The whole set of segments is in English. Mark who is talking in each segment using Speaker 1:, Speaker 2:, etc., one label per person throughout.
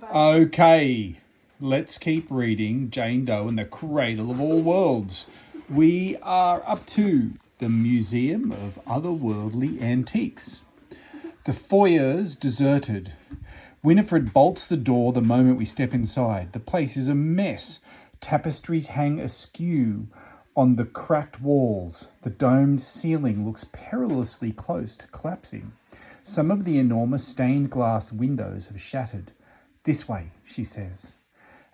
Speaker 1: Okay, let's keep reading Jane Doe and the Cradle of All Worlds. We are up to the Museum of Otherworldly Antiques. The foyer's deserted. Winifred bolts the door the moment we step inside. The place is a mess. Tapestries hang askew on the cracked walls. The domed ceiling looks perilously close to collapsing. Some of the enormous stained glass windows have shattered. "This way," she says.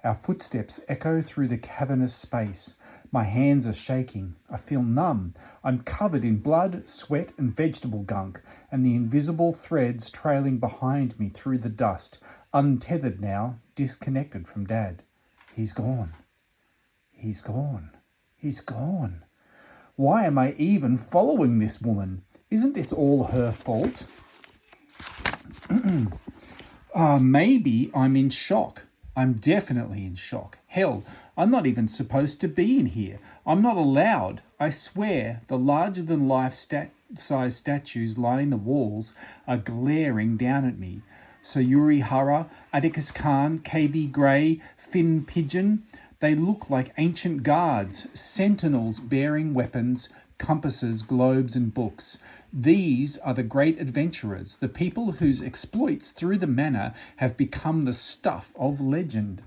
Speaker 1: Our footsteps echo through the cavernous space. My hands are shaking. I feel numb. I'm covered in blood, sweat, and vegetable gunk, and the invisible threads trailing behind me through the dust, untethered now, disconnected from Dad. He's gone. He's gone. He's gone. Why am I even following this woman? Isn't this all her fault? Maybe I'm in shock. I'm definitely in shock. Hell, I'm not even supposed to be in here. I'm not allowed. I swear the larger-than-life size statues lining the walls are glaring down at me. Sayuri Hara, Atticus Khan, KB Grey, Finn Pigeon. They look like ancient guards, sentinels bearing weapons, compasses, globes, and books. These are the great adventurers, the people whose exploits through the manor have become the stuff of legend.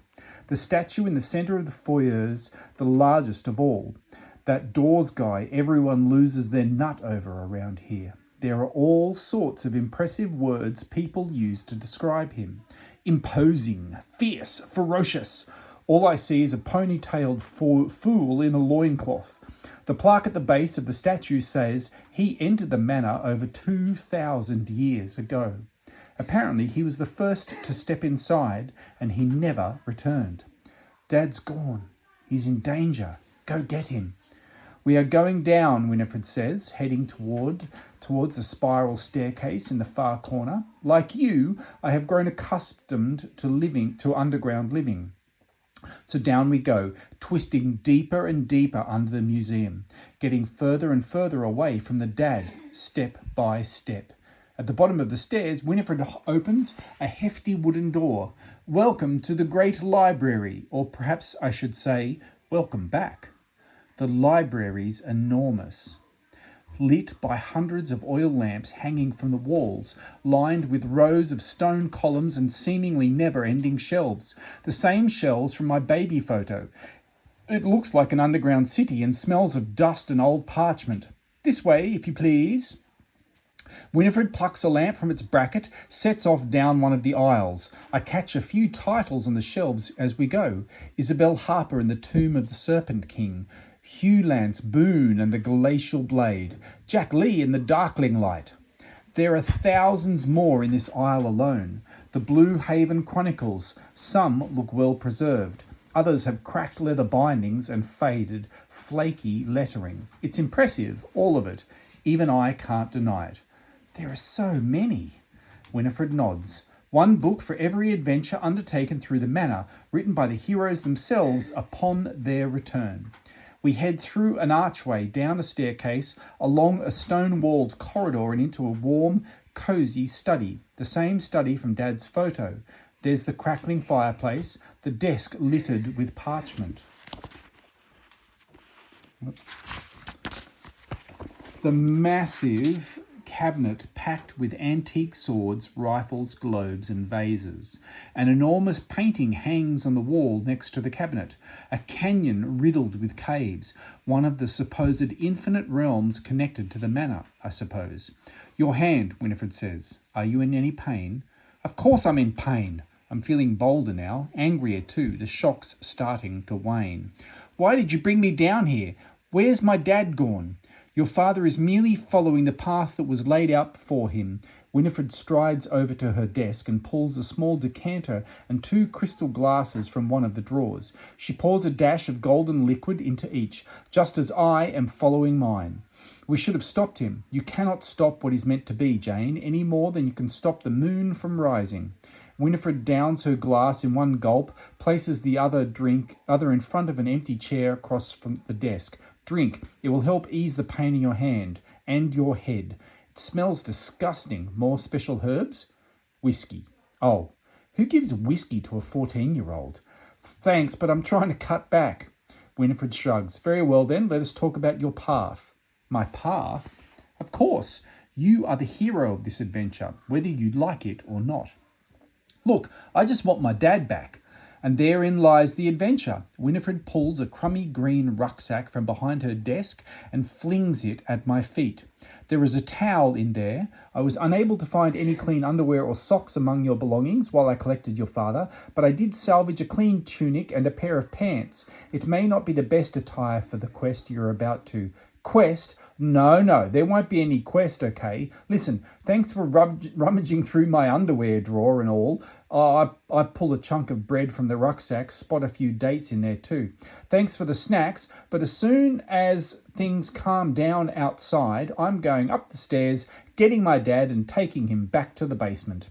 Speaker 1: The statue in the centre of the foyer's the largest of all. That Dawes guy everyone loses their nut over around here. There are all sorts of impressive words people use to describe him. Imposing, fierce, ferocious. All I see is a pony-tailed fool in a loincloth. The plaque at the base of the statue says he entered the manor over 2,000 years ago. Apparently he was the first to step inside and he never returned. Dad's gone. He's in danger. Go get him. We are going down, Winifred says, heading towards the spiral staircase in the far corner. Like you, I have grown accustomed to underground living. So down we go, twisting deeper and deeper under the museum, getting further and further away from the Dad, step by step. At the bottom of the stairs, Winifred opens a hefty wooden door. Welcome to the great library, or perhaps I should say, welcome back. The library's enormous, lit by hundreds of oil lamps hanging from the walls, lined with rows of stone columns and seemingly never-ending shelves. The same shelves from my baby photo. It looks like an underground city and smells of dust and old parchment. This way, if you please. Winifred plucks a lamp from its bracket, sets off down one of the aisles. I catch a few titles on the shelves as we go. Isabel Harper in the Tomb of the Serpent King, Hugh Lance Boone and the Glacial Blade, Jack Lee in the Darkling Light. There are thousands more in this aisle alone. The Blue Haven Chronicles. Some look well preserved. Others have cracked leather bindings and faded, flaky lettering. It's impressive, all of it. Even I can't deny it. There are so many. Winifred nods. One book for every adventure undertaken through the manor, written by the heroes themselves upon their return. We head through an archway, down a staircase, along a stone-walled corridor and into a warm, cosy study. The same study from Dad's photo. There's the crackling fireplace, the desk littered with parchment. The massive cabinet packed with antique swords, rifles, globes, and vases. An enormous painting hangs on the wall next to the cabinet. A canyon riddled with caves, one of the supposed infinite realms connected to the manor, I suppose. Your hand, Winifred says. Are you in any pain? Of course I'm in pain. I'm feeling bolder now, angrier too, the shock's starting to wane. Why did you bring me down here? Where's my dad gone? Your father is merely following the path that was laid out before him. Winifred strides over to her desk and pulls a small decanter and 2 crystal glasses from one of the drawers. She pours a dash of golden liquid into each, just as I am following mine. We should have stopped him. You cannot stop what is meant to be, Jane, any more than you can stop the moon from rising. Winifred downs her glass in one gulp, places the other in front of an empty chair across from the desk. Drink. It will help ease the pain in your hand and your head. It smells disgusting. More special herbs? Whiskey. Oh, Who gives whiskey to a 14-year-old? Thanks, but I'm trying to cut back. Winifred shrugs. Very well then, let us talk about your path. My path? Of course. You are the hero of this adventure, whether you like it or not. Look, I just want my dad back. And therein lies the adventure. Winifred pulls a crummy green rucksack from behind her desk and flings it at my feet. There is a towel in there. I was unable to find any clean underwear or socks among your belongings while I collected your father, but I did salvage a clean tunic and a pair of pants. It may not be the best attire for the quest you're about to. Quest? No, there won't be any quest, okay? Listen, thanks for rummaging through my underwear drawer and all. I pull a chunk of bread from the rucksack, spot a few dates in there too. Thanks for the snacks, but as soon as things calm down outside, I'm going up the stairs, getting my dad and taking him back to the basement.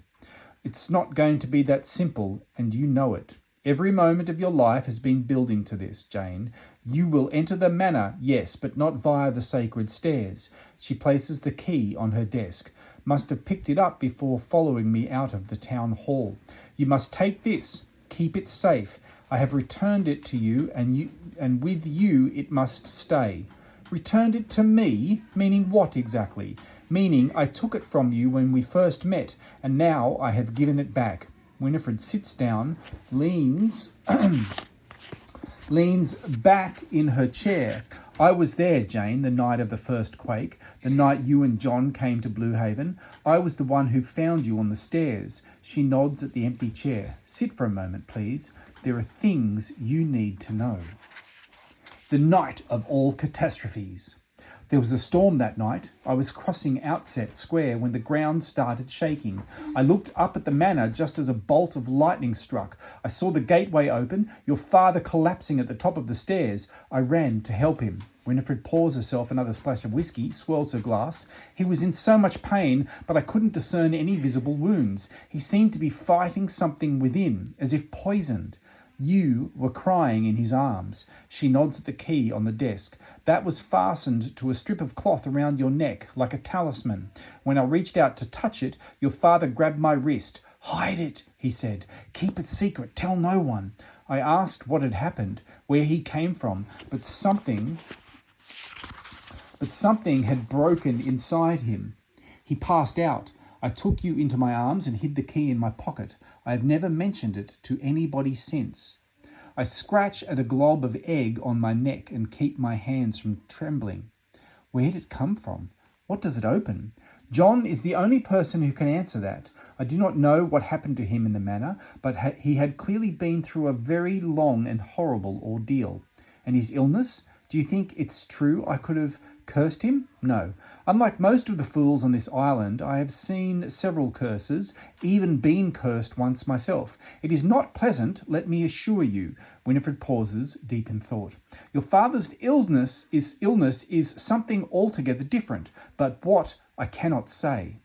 Speaker 1: It's not going to be that simple, and you know it. Every moment of your life has been building to this, Jane. You will enter the manor, yes, but not via the sacred stairs. She places the key on her desk. Must have picked it up before following me out of the town hall. You must take this. Keep it safe. I have returned it to you, and with you it must stay. Returned it to me? Meaning what exactly? Meaning I took it from you when we first met, and now I have given it back. Winifred sits down, leans back in her chair. I was there, Jane, the night of the first quake, the night you and John came to Blue Haven. I was the one who found you on the stairs. She nods at the empty chair. Sit for a moment, please. There are things you need to know. The night of all catastrophes. There was a storm that night. I was crossing Outset Square when the ground started shaking. I looked up at the manor just as a bolt of lightning struck. I saw the gateway open, your father collapsing at the top of the stairs. I ran to help him. Winifred pours herself another splash of whiskey, swirls her glass. He was in so much pain, but I couldn't discern any visible wounds. He seemed to be fighting something within, as if poisoned. You were crying in his arms. She nods at the key on the desk. That was fastened to a strip of cloth around your neck, like a talisman. When I reached out to touch it, your father grabbed my wrist. Hide it, he said. Keep it secret. Tell no one. I asked what had happened, where he came from, but something had broken inside him. He passed out. I took you into my arms and hid the key in my pocket. I have never mentioned it to anybody since. I scratch at a glob of egg on my neck and keep my hands from trembling. Where did it come from? What does it open? John is the only person who can answer that. I do not know what happened to him in the manor, but he had clearly been through a very long and horrible ordeal. And his illness? Do you think it's true I could have cursed him? No. Unlike most of the fools on this island, I have seen several curses, even been cursed once myself. It is not pleasant, let me assure you. Winifred pauses, deep in thought. Your father's illness is something altogether different, but what I cannot say.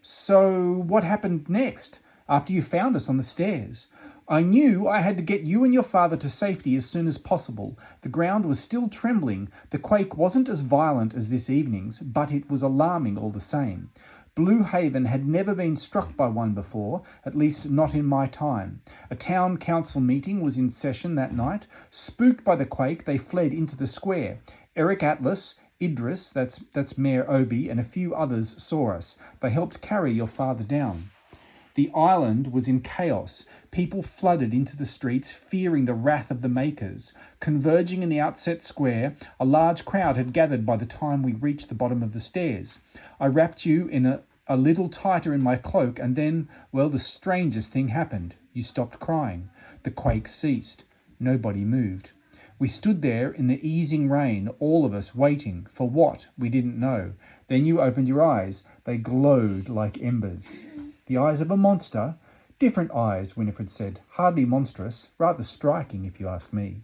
Speaker 1: So what happened next, after you found us on the stairs? I knew I had to get you and your father to safety as soon as possible. The ground was still trembling. The quake wasn't as violent as this evening's, but it was alarming all the same. Blue Haven had never been struck by one before, at least not in my time. A town council meeting was in session that night. Spooked by the quake, they fled into the square. Eric Atlas, Idris, that's Mayor Obi, and a few others saw us. They helped carry your father down. The island was in chaos. People flooded into the streets, fearing the wrath of the makers. Converging in the Outset Square, a large crowd had gathered by the time we reached the bottom of the stairs. I wrapped you in a little tighter in my cloak, and then, well, the strangest thing happened. You stopped crying. The quake ceased. Nobody moved. We stood there in the easing rain, all of us waiting. For what? We didn't know. Then you opened your eyes. They glowed like embers. The eyes of a monster? Different eyes, Winifred said. Hardly monstrous, rather striking if you ask me.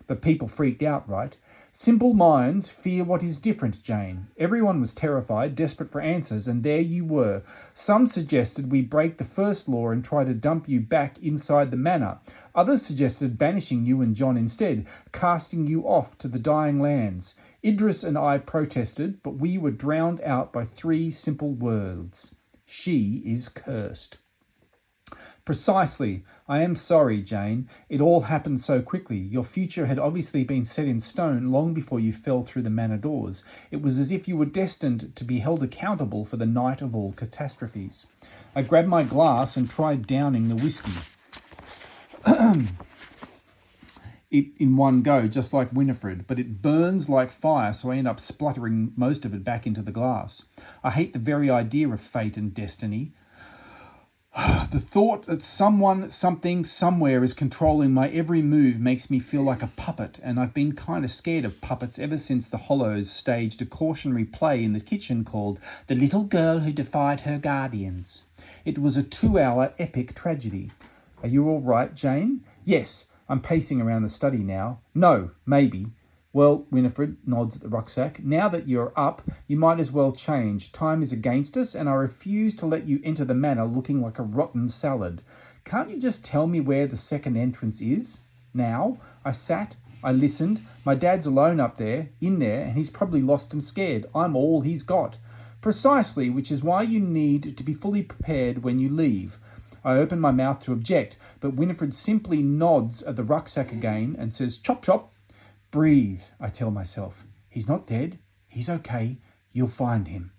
Speaker 1: But people freaked out, right? Simple minds fear what is different, Jane. Everyone was terrified, desperate for answers, and there you were. Some suggested we break the first law and try to dump you back inside the manor. Others suggested banishing you and John instead, casting you off to the dying lands. Idris and I protested, but we were drowned out by 3 simple words. She is cursed. Precisely. I am sorry, Jane. It all happened so quickly. Your future had obviously been set in stone long before you fell through the manor doors. It was as if you were destined to be held accountable for the night of all catastrophes. I grabbed my glass and tried downing the whiskey in one go, just like Winifred, but it burns like fire, so I end up spluttering most of it back into the glass. I hate the very idea of fate and destiny. The thought that someone, something, somewhere is controlling my every move makes me feel like a puppet, and I've been kind of scared of puppets ever since the Hollows staged a cautionary play in the kitchen called The Little Girl Who Defied Her Guardians. It was a 2-hour epic tragedy. Are you all right, Jane? Yes, I'm pacing around the study now. No, maybe. Well, Winifred nods at the rucksack. Now that you're up, you might as well change. Time is against us, and I refuse to let you enter the manor looking like a rotten salad. Can't you just tell me where the second entrance is? Now, I sat, I listened. My dad's alone up there, in there, and he's probably lost and scared. I'm all he's got. Precisely, which is why you need to be fully prepared when you leave. I open my mouth to object, but Winifred simply nods at the rucksack again and says, chop, chop. Breathe, I tell myself. He's not dead. He's okay. You'll find him.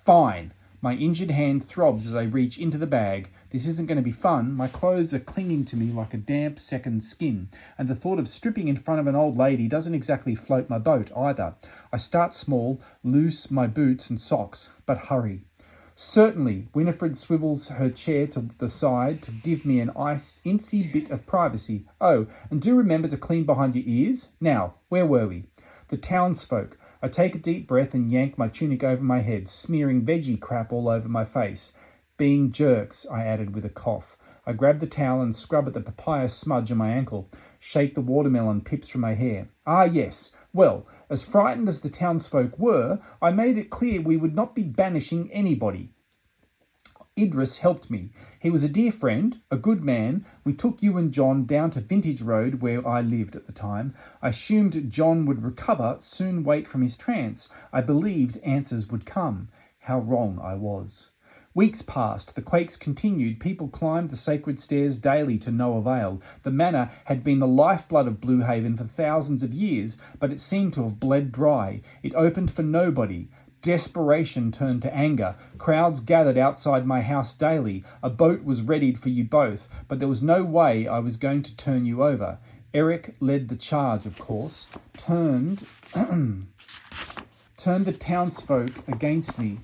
Speaker 1: Fine. My injured hand throbs as I reach into the bag. This isn't going to be fun. My clothes are clinging to me like a damp second skin, and the thought of stripping in front of an old lady doesn't exactly float my boat either. I start small, loose my boots and socks, but hurry. Certainly, Winifred swivels her chair to the side to give me an incy bit of privacy. Oh, and do remember to clean behind your ears. Now, where were we? The townsfolk. I take a deep breath and yank my tunic over my head, smearing veggie crap all over my face. Being jerks, I added with a cough. I grab the towel and scrub at the papaya smudge on my ankle, shake the watermelon pips from my hair. Ah, yes. Well, as frightened as the townsfolk were, I made it clear we would not be banishing anybody. Idris helped me. He was a dear friend, a good man. We took you and John down to Vintage Road, where I lived at the time. I assumed John would recover, soon wake from his trance. I believed answers would come. How wrong I was. Weeks passed. The quakes continued. People climbed the sacred stairs daily to no avail. The manor had been the lifeblood of Blue Haven for thousands of years, but it seemed to have bled dry. It opened for nobody. Desperation turned to anger. Crowds gathered outside my house daily. A boat was readied for you both, but there was no way I was going to turn you over. Eric led the charge, of course, turned the townsfolk against me,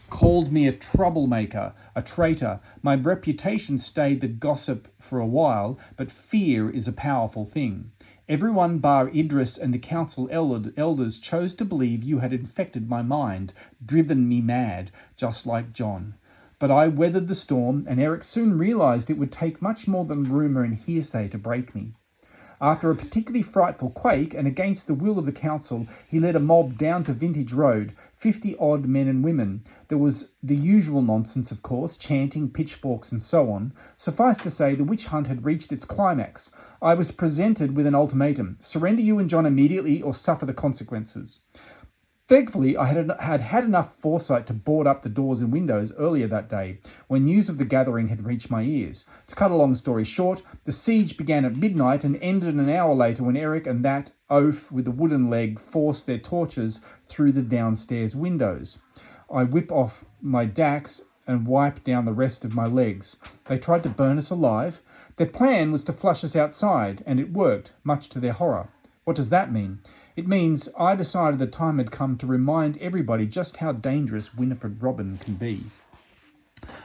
Speaker 1: called me a troublemaker, a traitor. My reputation stayed the gossip for a while, but fear is a powerful thing. Everyone bar Idris and the council elders chose to believe you had infected my mind, driven me mad, just like John. But I weathered the storm, and Eric soon realized it would take much more than rumour and hearsay to break me. After a particularly frightful quake, and against the will of the council, he led a mob down to Vintage Road, 50-odd men and women. There was the usual nonsense, of course, chanting, pitchforks and so on. Suffice to say, the witch hunt had reached its climax. I was presented with an ultimatum: surrender you and John immediately or suffer the consequences. Thankfully, I had enough foresight to board up the doors and windows earlier that day, when news of the gathering had reached my ears. To cut a long story short, the siege began at midnight and ended an hour later when Eric and that oaf with the wooden leg forced their torches through the downstairs windows. I whip off my dacks and wipe down the rest of my legs. They tried to burn us alive. Their plan was to flush us outside, and it worked, much to their horror. What does that mean? It means I decided the time had come to remind everybody just how dangerous Winifred Robin can be.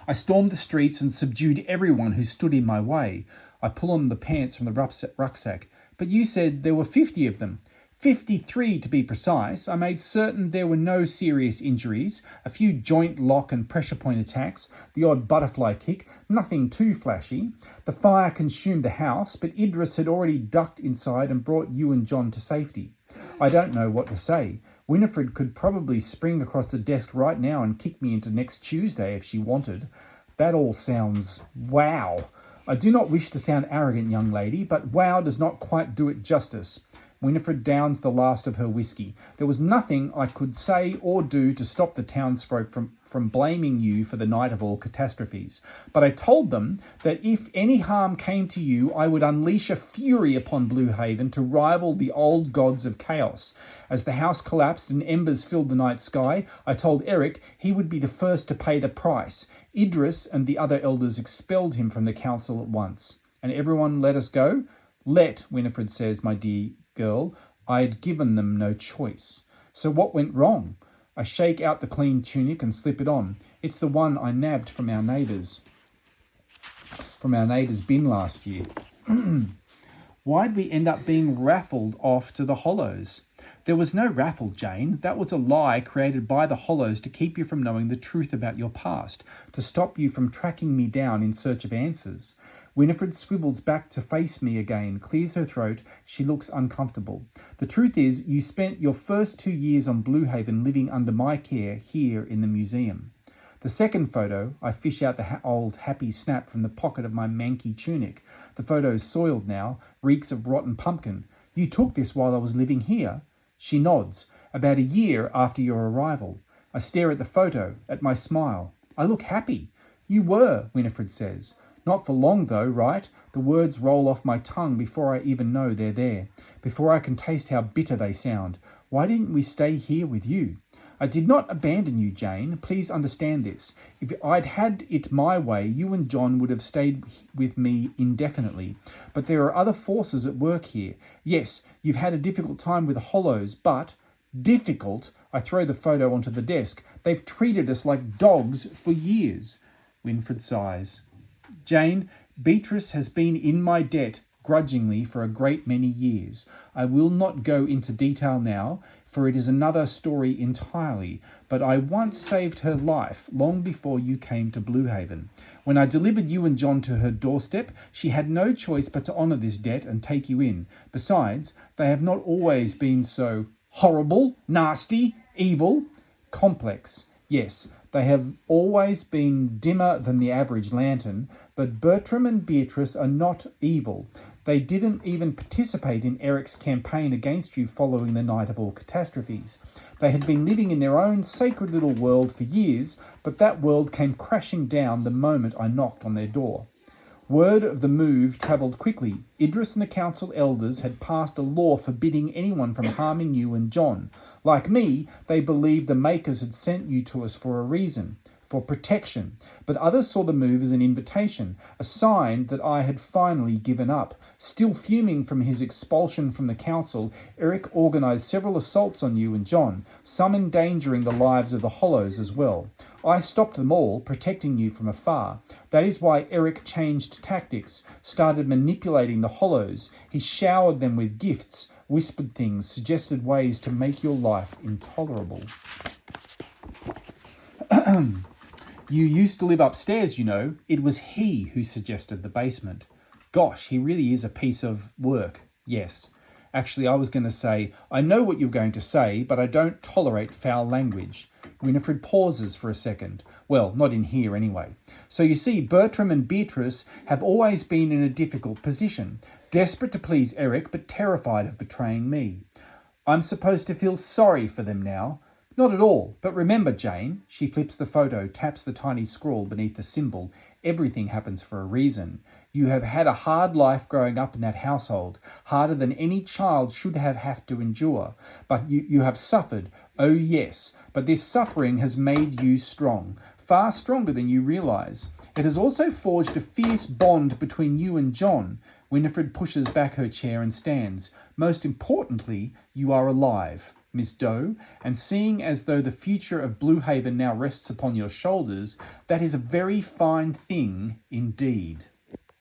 Speaker 1: I stormed the streets and subdued everyone who stood in my way. I pull on the pants from the rucksack. But you said there were 50 of them. 53 to be precise. I made certain there were no serious injuries, a few joint lock and pressure point attacks, the odd butterfly kick, nothing too flashy. The fire consumed the house, but Idris had already ducked inside and brought you and John to safety. I don't know what to say. Winifred could probably spring across the desk right now and kick me into next Tuesday if she wanted. That all sounds wow. I do not wish to sound arrogant, young lady, but wow does not quite do it justice. Winifred downs the last of her whiskey. There was nothing I could say or do to stop the townsfolk from blaming you for the night of all catastrophes. But I told them that if any harm came to you, I would unleash a fury upon Blue Haven to rival the old gods of chaos. As the house collapsed and embers filled the night sky, I told Eric he would be the first to pay the price. Idris and the other elders expelled him from the council at once. And everyone let us go? Let, Winifred says, my dear girl, I had given them no choice. So what went wrong? I shake out the clean tunic and slip it on. It's the one I nabbed from our neighbour's bin last year. Why'd we end up being raffled off to the Hollows? There was no raffle, Jane. That was a lie created by the Hollows to keep you from knowing the truth about your past, to stop you from tracking me down in search of answers. Winifred swivels back to face me again, clears her throat. She looks uncomfortable. The truth is, you spent your first 2 years on Blue Haven living under my care here in the museum. The second photo, I fish out the old happy snap from the pocket of my manky tunic. The photo's soiled now, reeks of rotten pumpkin. You took this while I was living here? She nods. About a year after your arrival. I stare at the photo, at my smile. I look happy. You were, Winifred says. Not for long though, right? The words roll off my tongue before I even know they're there, before I can taste how bitter they sound. Why didn't we stay here with you? I did not abandon you, Jane. Please understand this. If I'd had it my way, you and John would have stayed with me indefinitely. But there are other forces at work here. Yes, you've had a difficult time with the Hollows, but... Difficult? I throw the photo onto the desk. They've treated us like dogs for years. Winifred sighs. Jane, Beatrice has been in my debt grudgingly for a great many years. I will not go into detail now, for it is another story entirely, but I once saved her life long before you came to Blue Haven. When I delivered you and John to her doorstep, she had no choice but to honour this debt and take you in. Besides, they have not always been so horrible, nasty, evil, complex. Yes, they have always been dimmer than the average lantern, but Bertram and Beatrice are not evil. They didn't even participate in Eric's campaign against you following the night of all catastrophes. They had been living in their own sacred little world for years, but that world came crashing down the moment I knocked on their door. Word of the move travelled quickly. Idris and the council elders had passed a law forbidding anyone from harming you and John. Like me, they believed the makers had sent you to us for a reason, for protection. But others saw the move as an invitation, a sign that I had finally given up. Still fuming from his expulsion from the council, Eric organised several assaults on you and John, some endangering the lives of the Hollows as well. I stopped them all, protecting you from afar. That is why Eric changed tactics, started manipulating the Hollows. He showered them with gifts, whispered things, suggested ways to make your life intolerable. You used to live upstairs, you know. It was he who suggested the basement. Gosh, he really is a piece of work. Yes. Actually, I was going to say, I know what you're going to say, but I don't tolerate foul language. Winifred pauses for a second. Well, not in here anyway. So you see, Bertram and Beatrice have always been in a difficult position. Desperate to please Eric, but terrified of betraying me. I'm supposed to feel sorry for them now. Not at all, but remember, Jane, she flips the photo, taps the tiny scrawl beneath the symbol. Everything happens for a reason. You have had a hard life growing up in that household, harder than any child should have to endure. But you have suffered, oh yes, but this suffering has made you strong, far stronger than you realise. It has also forged a fierce bond between you and John. Winifred pushes back her chair and stands. Most importantly, you are alive, Miss Doe, and seeing as though the future of Blue Haven now rests upon your shoulders, that is a very fine thing indeed.